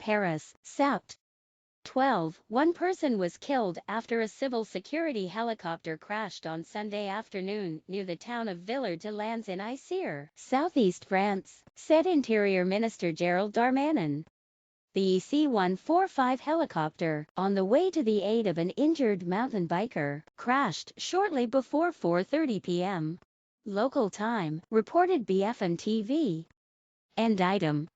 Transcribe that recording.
Paris, Sept. 12. One person was killed after a civil security helicopter crashed on Sunday afternoon near the town of Villers-de-Lans in Isère, southeast France, said Interior Minister Gerald Darmanin. The C-145 helicopter, on the way to the aid of an injured mountain biker, crashed shortly before 4:30 p.m. local time, reported BFM TV. End item.